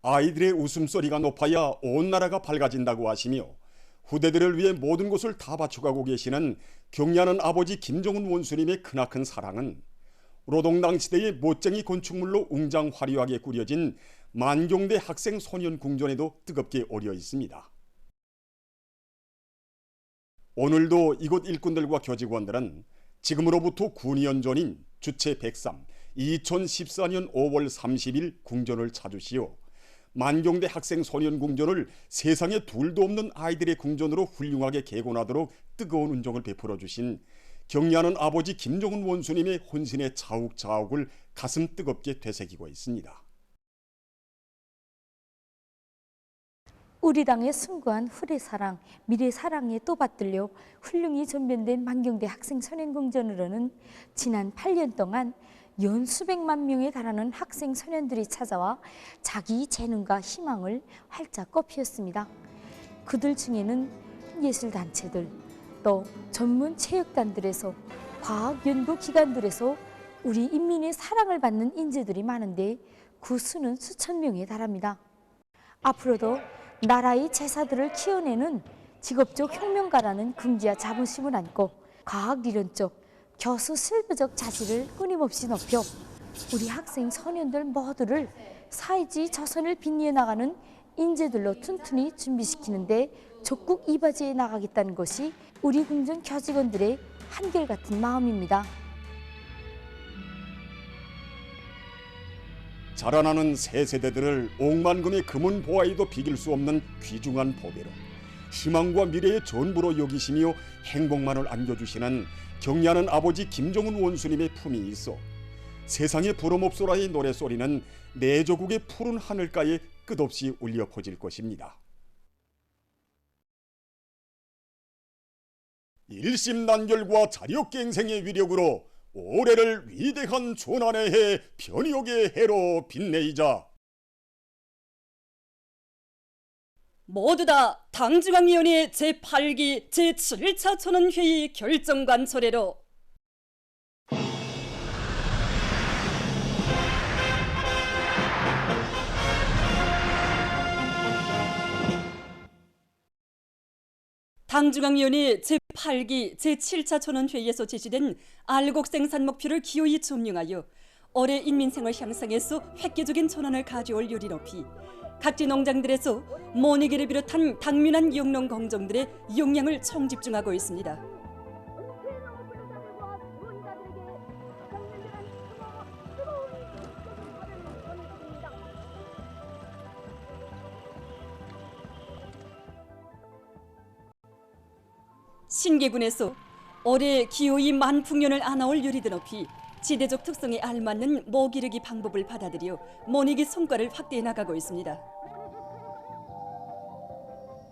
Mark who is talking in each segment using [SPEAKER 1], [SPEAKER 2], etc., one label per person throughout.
[SPEAKER 1] 아이들의 웃음소리가 높아야 온 나라가 밝아진다고 하시며 후대들을 위해 모든 것을 다 바쳐가고 계시는 경리하는 아버지 김정은 원수님의 크나큰 사랑은 노동당 시대의 멋쟁이 건축물로 웅장 화려하게 꾸려진 만경대 학생 소년 궁전에도 뜨겁게 어려 있습니다. 오늘도 이곳 일꾼들과 교직원들은 지금으로부터 9년 전인 주체 103, 2014년 5월 30일 궁전을 찾으시오 만경대 학생 소년 궁전을 세상에 둘도 없는 아이들의 궁전으로 훌륭하게 개건하도록 뜨거운 은총을 베풀어 주신 경리하는 아버지 김정은 원수님의 혼신의 자욱자욱을 가슴 뜨겁게 되새기고 있습니다.
[SPEAKER 2] 우리 당의 숭고한 후대 사랑, 미래 사랑에 또 받들려 훌륭히 전변된 만경대 학생 소년궁전으로는 지난 8년 동안 연 수백만 명에 달하는 학생 소년들이 찾아와 자기 재능과 희망을 활짝 꽃피웠습니다. 그들 중에는 예술단체들, 또 전문 체육단들에서 과학연구기관들에서 우리 인민의 사랑을 받는 인재들이 많은데 그 수는 수천 명에 달합니다. 앞으로도 나라의 제사들을 키워내는 직업적 혁명가라는 긍지와 자부심을 안고 과학이론적, 교수 실무적 자질을 끊임없이 높여 우리 학생 소년들 모두를 사회주의 조선을 빛내어 나가는 인재들로 튼튼히 준비시키는데 적극 이바지해 나가겠다는 것이 우리 궁전 교직원들의 한결같은 마음입니다.
[SPEAKER 1] 자라나는 새 세대들을 억만금의 금은 보아에도 비길 수 없는 귀중한 보배로 희망과 미래의 전부로 여기시며 행복만을 안겨주시는 경리하는 아버지 김정은 원수님의 품이 있어 세상의 부름없소라의 노래소리는 내조국의 푸른 하늘가에 끝없이 울려 퍼질 것입니다. 일심단결과 자력갱생의 위력으로 올해를 위대한 조난의 해 변혁의 해로 빛내이자
[SPEAKER 3] 모두 다 당중앙위원회 제8기 제7차 전원회의 결정관 초례로 당중앙위원회 제8기 제7차 전원회의에서 제시된 알곡 생산 목표를 기호히 점령하여 올해 인민생활 향상에서 획기적인 전환을 가져올 요리 높이 각지 농장들에서 모내기를 비롯한 당면한 영농 공정들의 역량을 총집중하고 있습니다. 신계군에서 올해 기호이 만풍년을 안아올 요리들 높이 지대적 특성에 알맞는 모기르기 방법을 받아들여 모내기 성과를 확대해 나가고 있습니다.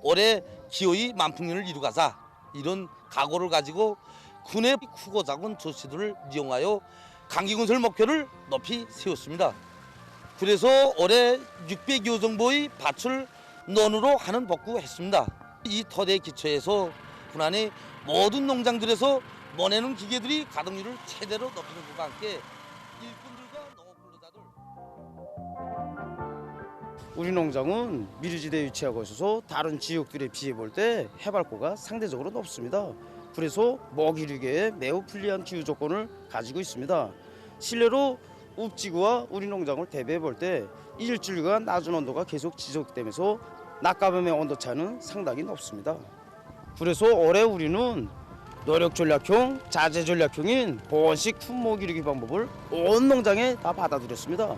[SPEAKER 4] 올해 기호이 만풍년을 이루가자 이런 각오를 가지고 군의 크고 작은 조치들을 이용하여 강기군설 목표를 높이 세웠습니다. 그래서 올해 600여 정도의 밭을 논으로 하는 복구했습니다. 이 토대 기초에서 군안의 모든 농장들에서 모내는 기계들이 가동률을 최대로 높이는 것과 함께 일꾼들과 농업 근로자들
[SPEAKER 5] 우리 농장은 미르지대에 위치하고 있어서 다른 지역들에 비해 볼 때 해발고가 상대적으로 높습니다. 그래서 먹이류기에 매우 불리한 기후 조건을 가지고 있습니다. 실내로 읍지구와 우리 농장을 대비해 볼 때 일주일간 낮은 온도가 계속 지속되면서 낮과 밤의 온도차는 상당히 높습니다. 그래서 올해 우리는 노력 전략형, 자재 전략형인 보온식 품목 기르기 방법을 온 농장에 다 받아들였습니다.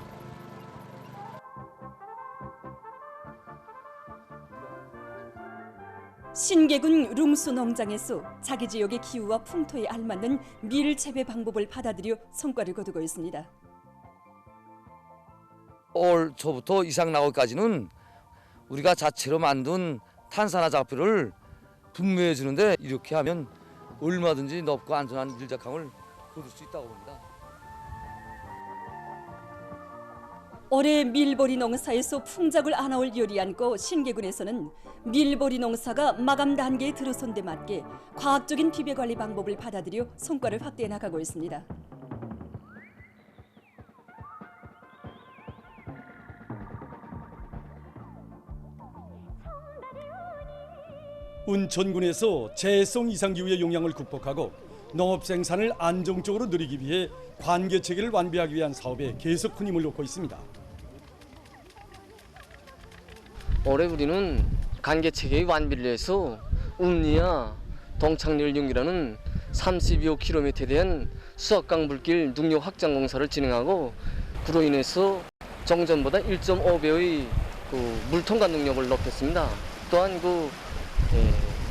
[SPEAKER 3] 신계군 룽수 농장에서 자기 지역의 기후와 풍토에 알맞는 밀 재배 방법을 받아들여 성과를 거두고 있습니다.
[SPEAKER 6] 올 초부터 이상 나오기까지는 우리가 자체로 만든 탄산화 작물을 분무해 주는데 이렇게 하면 얼마든지 높고 안전한 밀작황을 거둘 수 있다고 봅니다.
[SPEAKER 3] 올해 밀보리 농사에서 풍작을 안아올 열이 안고 신계군에서는 밀보리 농사가 마감 단계에 들어선 데 맞게 과학적인 비배 관리 방법을 받아들여 성과를 확대해 나가고 있습니다.
[SPEAKER 7] 운천군에서 재해성 이상기후의 영향을 극복하고 농업 생산을 안정적으로 누리기 위해 관계 체계를 완비하기 위한 사업에 계속 큰 힘을 놓고 있습니다.
[SPEAKER 8] 올해 우리는 관계 체계의 완비를 위해서 운리와 동창렬 6이라는 32km에 대한 수압강 물길 능력 확장 공사를 진행하고, 그로 인해서 정전보다 1.5배의 물 통과 능력을 높였습니다. 또한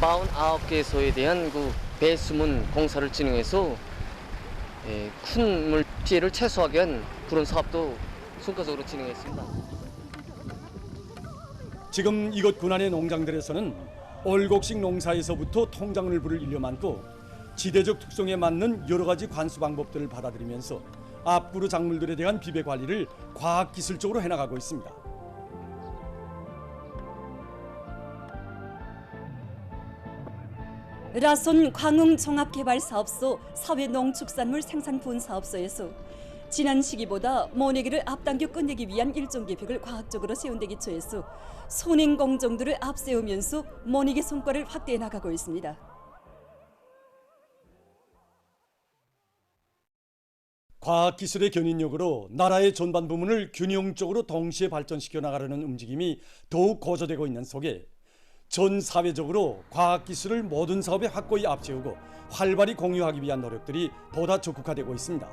[SPEAKER 8] 49개소에 대한 배수문 공사를 진행해서 큰 물 피해를 최소화하기 위한 그런 사업도 성과적으로 진행했습니다.
[SPEAKER 7] 지금 이곳 군안의 농장들에서는 올곡식 농사에서부터 통작물 부를 일려 많고 지대적 특성에 맞는 여러 가지 관수 방법들을 받아들이면서 앞구르 작물들에 대한 비배 관리를 과학기술적으로 해나가고 있습니다.
[SPEAKER 3] 라손 광흥 종합개발사업소 사회농축산물 생산분사업소에서 지난 시기보다 모내기를 앞당겨 끝내기 위한 일정 계획을 과학적으로 세운 데 기초해서 손행 공정들을 앞세우면서 모내기 성과를 확대해 나가고 있습니다.
[SPEAKER 7] 과학기술의 견인력으로 나라의 전반 부문을 균형적으로 동시에 발전시켜 나가려는 움직임이 더욱 고조되고 있는 속에 전 사회적으로 과학기술을 모든 사업에 확고히 앞세우고 활발히 공유하기 위한 노력들이 보다 적극화되고 있습니다.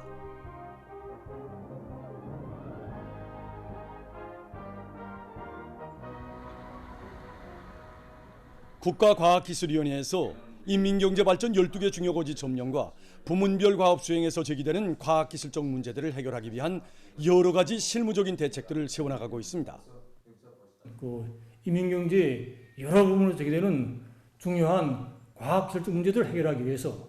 [SPEAKER 7] 국가과학기술위원회에서 인민경제발전 12개 중요고지 점령과 부문별 과업 수행에서 제기되는 과학기술적 문제들을 해결하기 위한 여러 가지 실무적인 대책들을 세워나가고 있습니다.
[SPEAKER 9] 인민경제 여러 부분으로 제기되는 중요한 과학기술적 문제들을 해결하기 위해서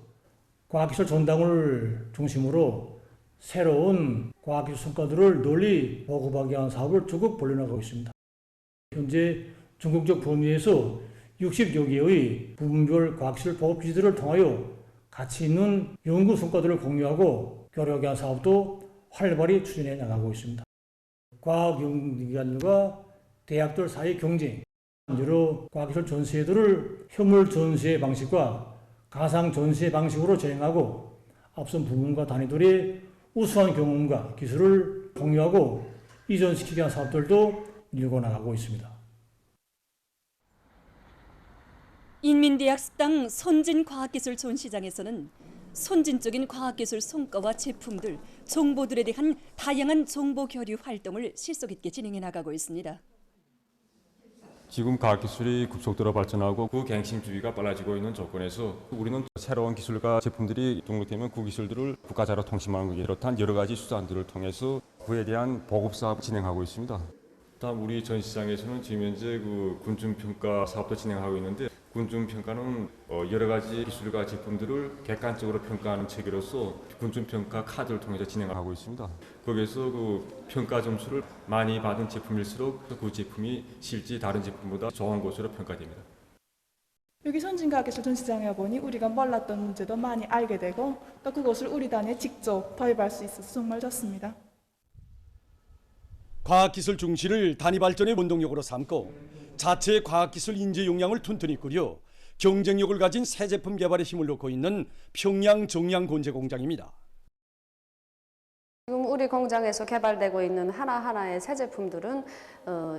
[SPEAKER 9] 과학기술 전당을 중심으로 새로운 과학기술 성과들을 널리 보급하기 위한 사업을 적극 벌려나가고 있습니다. 현재 전국적 범위에서 60여 개의 부문별 과학기술 보급 기지들을 통하여 가치 있는 연구 성과들을 공유하고 교류하기 위한 사업도 활발히 추진해 나가고 있습니다. 과학연구기관과 대학들 사이 경쟁, 여러 과학기술 전시회들을 현물 전시회 방식과 가상 전시회 방식으로 진행하고 앞선 부문과 단위들의 우수한 경험과 기술을 공유하고 이전시키기 위한 사업들도 일궈 나가고 있습니다.
[SPEAKER 3] 인민대학 수당 선진과학기술 전시장에서는 선진적인 과학기술 성과와 제품들, 정보들에 대한 다양한 정보 교류 활동을 실속 있게 진행해 나가고 있습니다.
[SPEAKER 10] 지금 과학기술이 급속도로 발전하고 그 갱신주의가 빨라지고 있는 조건에서 우리는 새로운 기술과 제품들이 등록되면 그 기술들을 국가자료 통신망을 비롯한 여러 가지 수단들을 통해서 그에 대한 보급 사업을 진행하고 있습니다. 다음 우리 전시장에서는 지금 현재 군중평가 사업도 진행하고 있는데, 군중평가는 여러 가지 기술과 제품들을 객관적으로 평가하는 체계로서 군중평가 카드를 통해서 진행하고 있습니다. 거기에서 평가 점수를 많이 받은 제품일수록 그 제품이 실제 다른 제품보다 좋은 것으로 평가됩니다.
[SPEAKER 11] 여기 선진과학기술 전시장에 와보니 우리가 몰랐던 문제도 많이 알게 되고 또 그것을 우리 단에 직접 도입할 수 있어서 정말 좋습니다.
[SPEAKER 7] 과학기술 중시를 단위 발전의 원동력으로 삼고 자체의 과학기술 인재 역량을 튼튼히 꾸려 경쟁력을 가진 새 제품 개발에 힘을 놓고 있는 평양 정량곤제공장입니다.
[SPEAKER 12] 지금 우리 공장에서 개발되고 있는 하나하나의 새 제품들은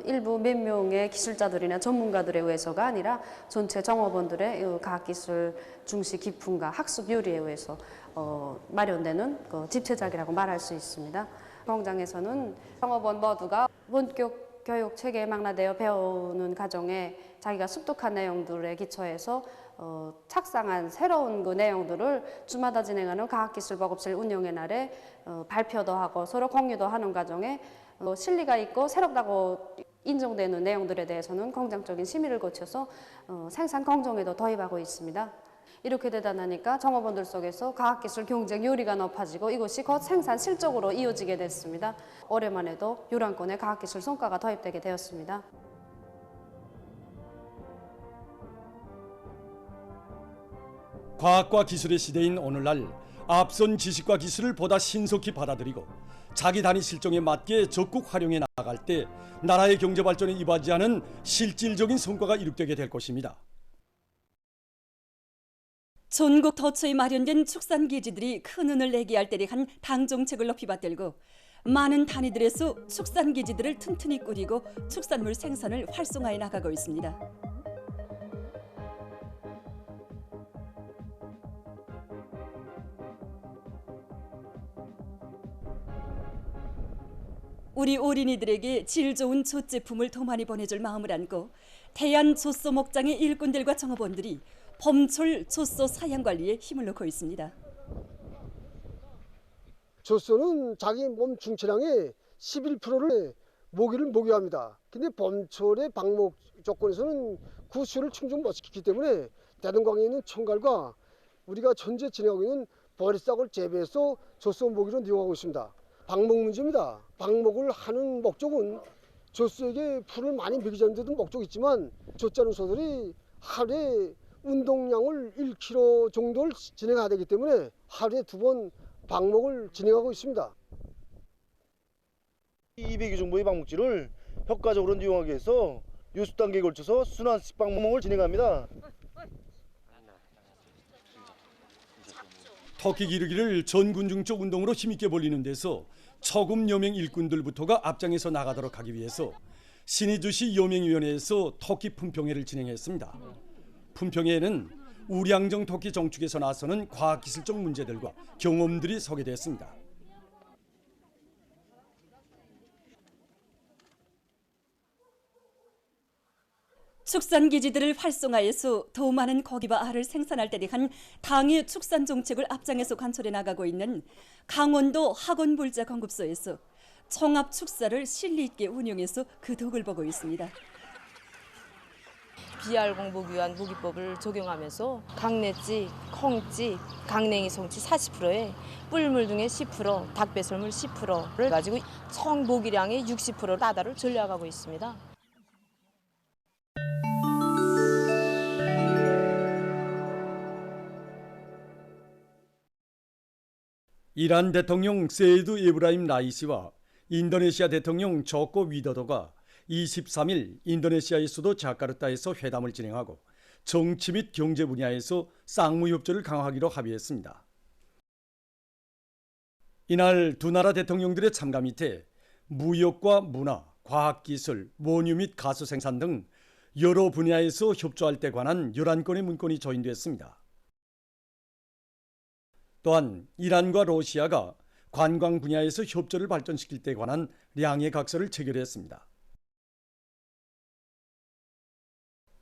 [SPEAKER 12] 일부 몇 명의 기술자들이나 전문가들에 의해서가 아니라 전체 종업원들의 과학기술 중시 깊음과 학습 요리에 의해서 마련되는 집체작이라고 말할 수 있습니다. 공장에서는 종업원 모두가 본격 교육 체계에 망라되어 배우는 과정에 자기가 습득한 내용들에 기초해서 착상한 새로운 그 내용들을 주마다 진행하는 과학기술 보급실 운영의 날에 발표도 하고 서로 공유도 하는 과정에 실리가 있고 새롭다고 인정되는 내용들에 대해서는 공장적인 심의를 거쳐서 생산 공정에도 도입하고 있습니다. 이렇게 되다 나니까 종업원들 속에서 과학기술 경쟁 요리가 높아지고 이것이 곧 생산 실적으로 이어지게 됐습니다. 올해만 해도 요란권의 과학기술 성과가 도입되게 되었습니다.
[SPEAKER 7] 과학과 기술의 시대인 오늘날 앞선 지식과 기술을 보다 신속히 받아들이고 자기 단위 실정에 맞게 적극 활용해 나갈 때 나라의 경제 발전에 이바지하는 실질적인 성과가 이룩되게 될 것입니다.
[SPEAKER 3] 전국 도처에 마련된 축산기지들이 큰 운을 내게 할 때에 한 당정책을 높이 받들고 많은 단위들에서 축산기지들을 튼튼히 꾸리고 축산물 생산을 활성화해 나가고 있습니다. 우리 어린이들에게 질 좋은 젖 제품을 더 많이 보내줄 마음을 안고 대한 젖소 목장의 일꾼들과 정업원들이 봄철 젖소 사양 관리에 힘을 넣고 있습니다.
[SPEAKER 13] 젖소는 자기 몸 중체량의 11%를 모기를 목유합니다. 근데 봄철의 방목 조건에서는 그 수를 충족 못 시키기 때문에 대동강에 있는 청갈과 우리가 현재 진행하고 있는 버리싹을 재배해서 젖소 모기로 이용하고 있습니다. 방목 문제입니다. 방목을 하는 목적은 젖소에게 풀을 많이 먹이자는 데도 목적이 있지만 젖자는 소들이 하루에 운동량을 1kg 정도를 진행해야 되기 때문에 하루에 2번 방목을 진행하고 있습니다.
[SPEAKER 5] 200여 정도의 방목질을 효과적으로 이용하기 위해서 요수 단계에 걸쳐서 순환식 방목을 진행합니다.
[SPEAKER 7] 터키 기르기를 전군중적 운동으로 힘있게 벌리는 데서 처금 여맹 일꾼들부터가 앞장에서 나가도록 하기 위해서 신의주시 여맹위원회에서 터키 품평회를 진행했습니다. 품평회에는 우량정 터키 정축에서 나서는 과학기술적 문제들과 경험들이 소개됐습니다.
[SPEAKER 3] 축산기지들을 활성화해서 더 많은 고기와 알을 생산할 때 대한 당의 축산 정책을 앞장에서 관철해 나가고 있는 강원도 학원불자공급소에서 청합축사를 실리 있게 운영해서 그 덕을 보고 있습니다.
[SPEAKER 14] 비알 공복 위한 모기법을 적용하면서 강내찌, 콩찌, 강냉이 송치 40%에 뿔물 등의 10%, 닭배설물 10%를 가지고 총 모기량의 60% 다다를 전략하고 있습니다.
[SPEAKER 7] 이란 대통령 세이드 이브라임 라이시와 인도네시아 대통령 조코 위도도가 23일 인도네시아의 수도 자카르타에서 회담을 진행하고 정치 및 경제 분야에서 쌍무 협조를 강화하기로 합의했습니다. 이날 두 나라 대통령들의 참가 밑에 무역과 문화, 과학기술, 원유 및 가스 생산 등 여러 분야에서 협조할 데 관한 11건의 문건이 조인됐습니다. 또한 이란과 러시아가 관광 분야에서 협조를 발전시킬 데 관한 량의 각서를 체결했습니다.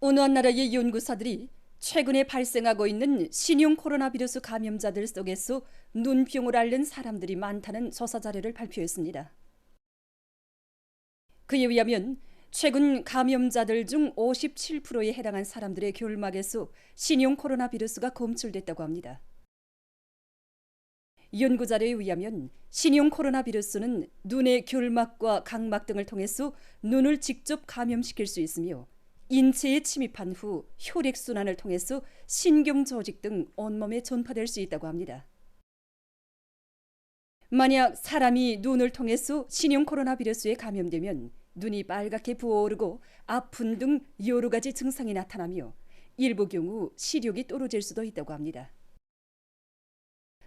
[SPEAKER 3] 어느 한 나라의 연구사들이 최근에 발생하고 있는 신형 코로나 바이러스 감염자들 속에서 눈병을 앓는 사람들이 많다는 조사 자료를 발표했습니다. 그에 의하면 최근 감염자들 중 57%에 해당한 사람들의 결막에서 신형 코로나 바이러스가 검출됐다고 합니다. 연구 자료에 의하면 신형 코로나 바이러스는 눈의 결막과 각막 등을 통해서 눈을 직접 감염시킬 수 있으며 인체에 침입한 후 혈액순환을 통해서 신경 조직 등 온몸에 전파될 수 있다고 합니다. 만약 사람이 눈을 통해서 신형 코로나 바이러스에 감염되면 눈이 빨갛게 부어오르고 아픈 등 여러 가지 증상이 나타나며 일부 경우 시력이 떨어질 수도 있다고 합니다.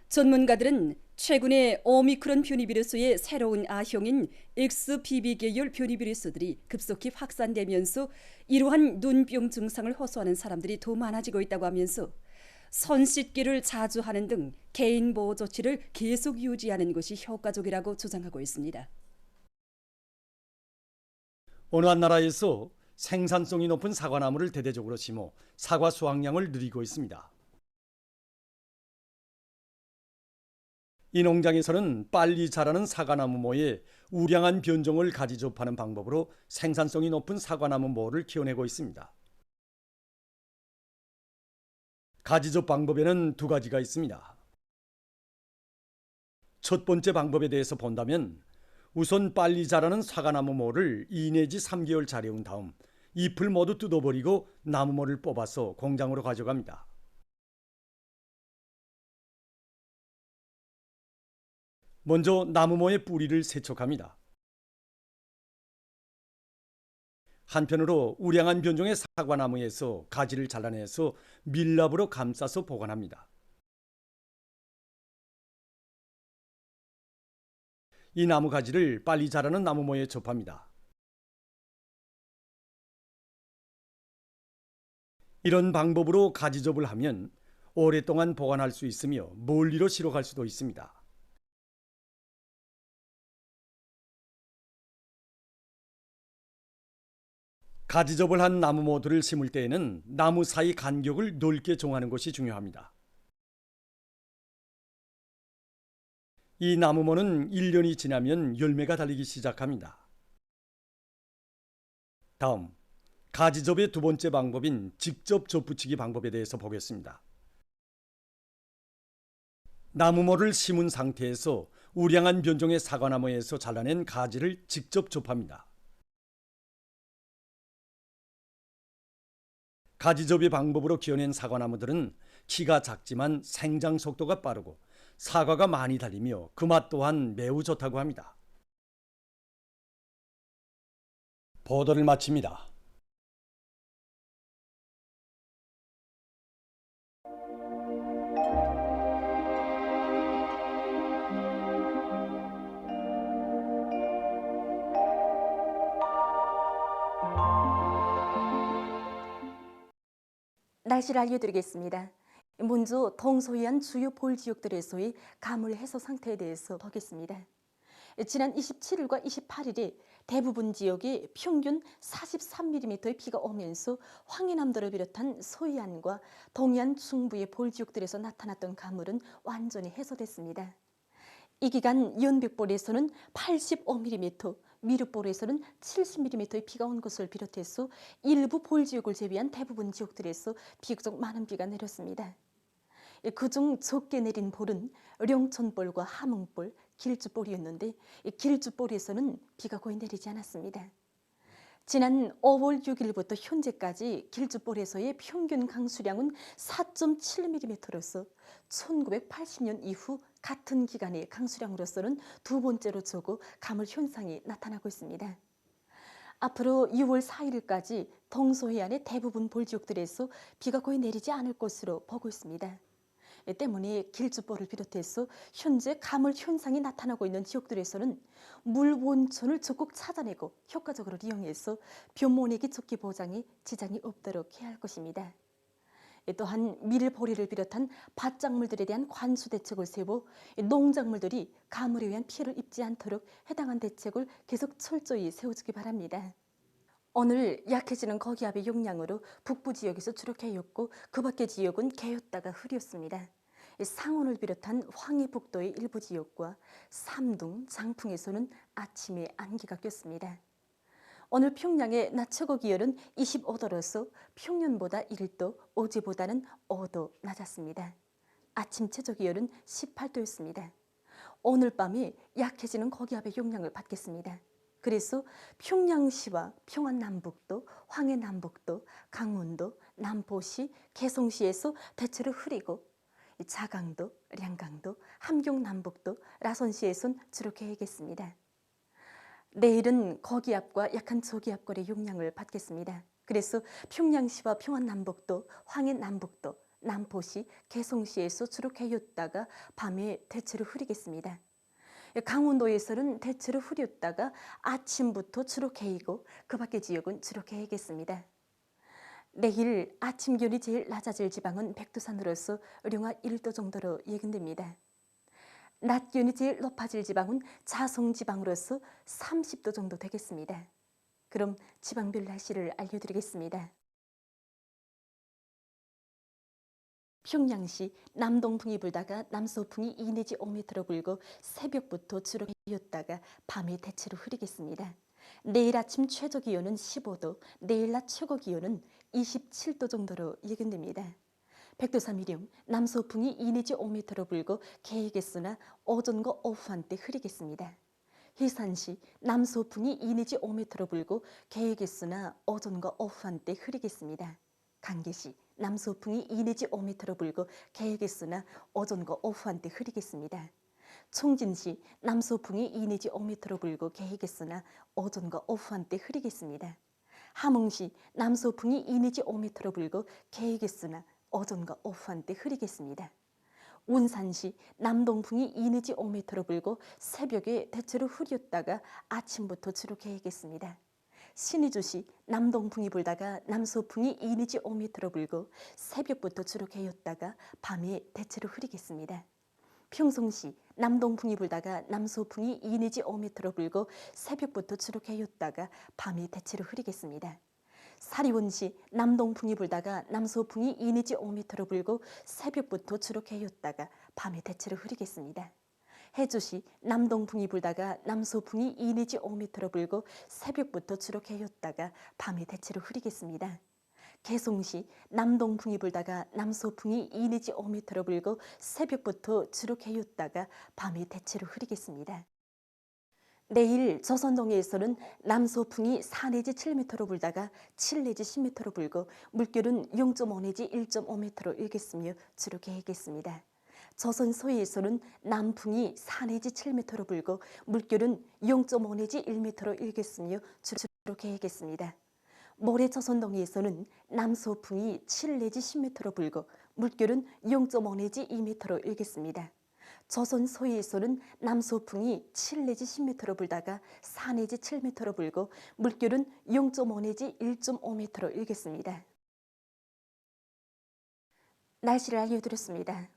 [SPEAKER 3] 전문가들은 최근에 오미크론 변이 바이러스의 새로운 아형인 XBB 계열 변이 바이러스들이 급속히 확산되면서 이러한 눈병 증상을 호소하는 사람들이 더 많아지고 있다고 하면서 손 씻기를 자주 하는 등 개인 보호 조치를 계속 유지하는 것이 효과적이라고 주장하고 있습니다.
[SPEAKER 7] 어느 한 나라에서 생산성이 높은 사과나무를 대대적으로 심어 사과 수확량을 늘리고 있습니다. 이 농장에서는 빨리 자라는 사과나무 모에 우량한 변종을 가지 접하는 방법으로 생산성이 높은 사과나무 모를 키워내고 있습니다. 가지접 방법에는 두 가지가 있습니다. 첫 번째 방법에 대해서 본다면 우선 빨리 자라는 사과나무 모를 2 내지 3개월 자려온 다음 잎을 모두 뜯어버리고 나무모를 뽑아서 공장으로 가져갑니다. 먼저 나무모의 뿌리를 세척합니다. 한편으로 우량한 변종의 사과나무에서 가지를 잘라내서 밀랍으로 감싸서 보관합니다. 이 나무 가지를 빨리 자라는 나무모에 접합니다. 이런 방법으로 가지접을 하면 오랫동안 보관할 수 있으며 멀리로 실어갈 수도 있습니다. 가지접을 한 나무모들을 심을 때에는 나무 사이 간격을 넓게 정하는 것이 중요합니다. 이 나무모는 1년이 지나면 열매가 달리기 시작합니다. 다음, 가지접의 두 번째 방법인 직접 접붙이기 방법에 대해서 보겠습니다. 나무모를 심은 상태에서 우량한 변종의 사과나무에서 잘라낸 가지를 직접 접합니다. 가지접의 방법으로 키워낸 사과나무들은 키가 작지만 생장 속도가 빠르고 사과가 많이 달리며 그 맛 또한 매우 좋다고 합니다. 보도를 마칩니다.
[SPEAKER 15] 날씨를 알려드리겠습니다. 먼저 동서해안 주요 볼지역들에서의 가물 해소 상태에 대해서 보겠습니다. 지난 27일과 28일에 대부분 지역에 평균 43mm의 비가 오면서 황해남도를 비롯한 서해안과 동해안 중부의 볼지역들에서 나타났던 가물은 완전히 해소됐습니다. 이 기간 연백볼에서는 85mm, 미륵볼에서는 70mm의 비가 온 것을 비롯해서 일부 볼지역을 제외한 대부분 지역들에서 비교적 많은 비가 내렸습니다. 그중 적게 내린 볼은 령천볼과 함흥볼, 길주볼이었는데 길주볼에서는 비가 거의 내리지 않았습니다. 지난 5월 6일부터 현재까지 길주볼에서의 평균 강수량은 4.7mm로서 1980년 이후 같은 기간의 강수량으로서는 두 번째로 적고 가물 현상이 나타나고 있습니다. 앞으로 6월 4일까지 동서해안의 대부분 볼지역들에서 비가 거의 내리지 않을 것으로 보고 있습니다. 때문에 길주볼을 비롯해서 현재 가물 현상이 나타나고 있는 지역들에서는 물 원천을 적극 찾아내고 효과적으로 이용해서 벼모내기 쫓기 보장에 지장이 없도록 해야 할 것입니다. 또한 밀보리를 비롯한 밭작물들에 대한 관수 대책을 세워 농작물들이 가물에 의한 피해를 입지 않도록 해당한 대책을 계속 철저히 세워주기 바랍니다. 오늘 약해지는 거기압의 영향으로 북부 지역에서 주로 개였고 그 밖의 지역은 개였다가 흐렸습니다. 상원을 비롯한 황해북도의 일부 지역과 삼동, 장풍에서는 아침에 안개가 꼈습니다. 오늘 평양의 낮 최고 기온은 25도로서 평년보다 1도, 어제보다는 5도 낮았습니다. 아침 최저 기온은 18도였습니다. 오늘 밤에 약해지는 거기압의 영향을 받겠습니다. 그래서 평양시와 평안남북도, 황해남북도, 강원도, 남포시, 개성시에서 대체로 흐리고 자강도, 량강도, 함경남북도, 라선시에선 주로 개겠습니다. 내일은 거기압과 약한 저기압골의 영향을 받겠습니다. 그래서 평양시와 평안남북도, 황해남북도, 남포시, 개성시에서 주로 개였다가 밤에 대체로 흐리겠습니다. 강원도에서는 대체로 흐렸다가 아침부터 주로 개이고 그 밖의 지역은 주로 개겠습니다. 내일 아침 기온이 제일 낮아질 지방은 백두산으로서 영하 1도 정도로 예견됩니다. 낮 기온이 제일 높아질 지방은 자성지방으로서 30도 정도 되겠습니다. 그럼 지방별 날씨를 알려드리겠습니다. 평양시 남동풍이 불다가 남서풍이 2 내지 5m로 불고 새벽부터 주로 개였다가 밤에 대체로 흐리겠습니다. 내일 아침 최저 기온은 15도, 내일 낮 최고 기온은 27도 정도로 예견됩니다. 백두산 위령 남서풍이 2 내지 5m로 불고 개이겠으나 오전과 오후 한때 흐리겠습니다. 해산시 남서풍이 2 내지 5m로 불고 개이겠으나 오전과 오후 한때 흐리겠습니다. 강계시 남서풍이 2 내지 5m로 불고 개이겠으나 오전과 오후 한때 흐리겠습니다. 총진시 남서풍이 2 내지 5m로 불고 개이겠으나 오전과 오후 한때 흐리겠습니다. 함흥시 남서풍이 2 내지 5m로 불고 개겠으나 오전과 오후한 때 흐리겠습니다. 운산시 남동풍이 2 내지 5m로 불고 새벽에 대체로 흐렸다가 아침부터 주로 개겠습니다. 신의주시 남동풍이 불다가 남서풍이 2 내지 5m로 불고 새벽부터 주로 개었다가 밤에 대체로 흐리겠습니다. 평성시 남동풍이 불다가 남서풍이 2 내지 5m로 불고 새벽부터 주로 개었다가 밤에 대체로 흐리겠습니다. 사리원시 남동풍이 불다가 남서풍이 2 내지 5m로 불고 새벽부터 주로 개었다가 밤에 대체로 흐리겠습니다. 해주시 남동풍이 불다가 남서풍이 2 내지 5m로 불고 새벽부터 주로 개었다가 밤에 대체로 흐리겠습니다. 개송시 남동풍이 불다가 남서풍이 2 내지 5m로 불고 새벽부터 주로 개었다가 밤에 대체로 흐리겠습니다. 내일 조선동해에서는 남서풍이 4 내지 7m로 불다가 7 내지 10m로 불고 물결은 0.5 내지 1.5m로 일겠으며 주로 개겠습니다. 조선 서해에서는 남풍이 4 내지 7m로 불고 물결은 0.5 내지 1m로 일겠으며 주로 개겠습니다. 모레 조선동해에서는 남서풍이 7 내지 10m로 불고 물결은 0.5 내지 2m로 일겠습니다. 조선 서해에서는 남서풍이 7 내지 10m로 불다가 4 내지 7m로 불고 물결은 0.5 내지 1.5m로 일겠습니다. 날씨를 알려드렸습니다.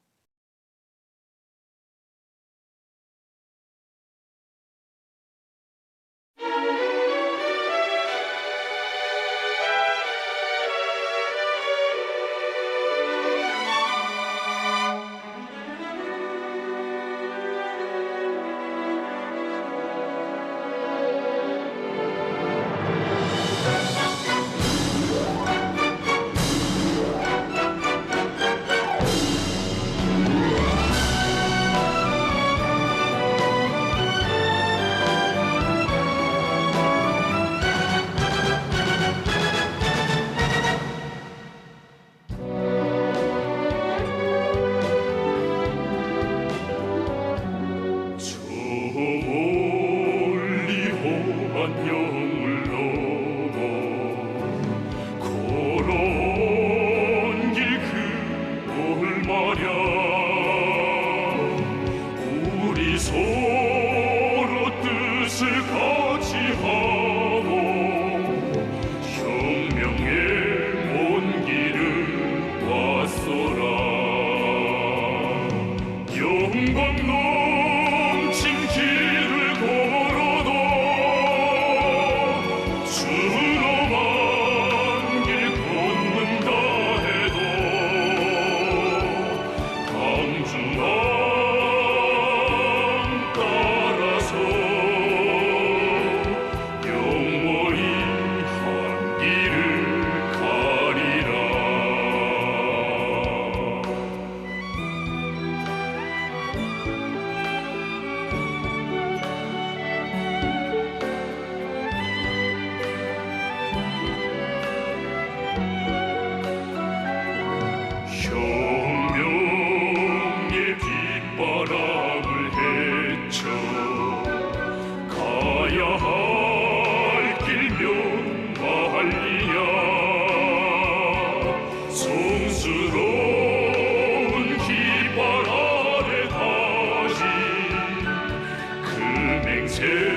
[SPEAKER 16] 새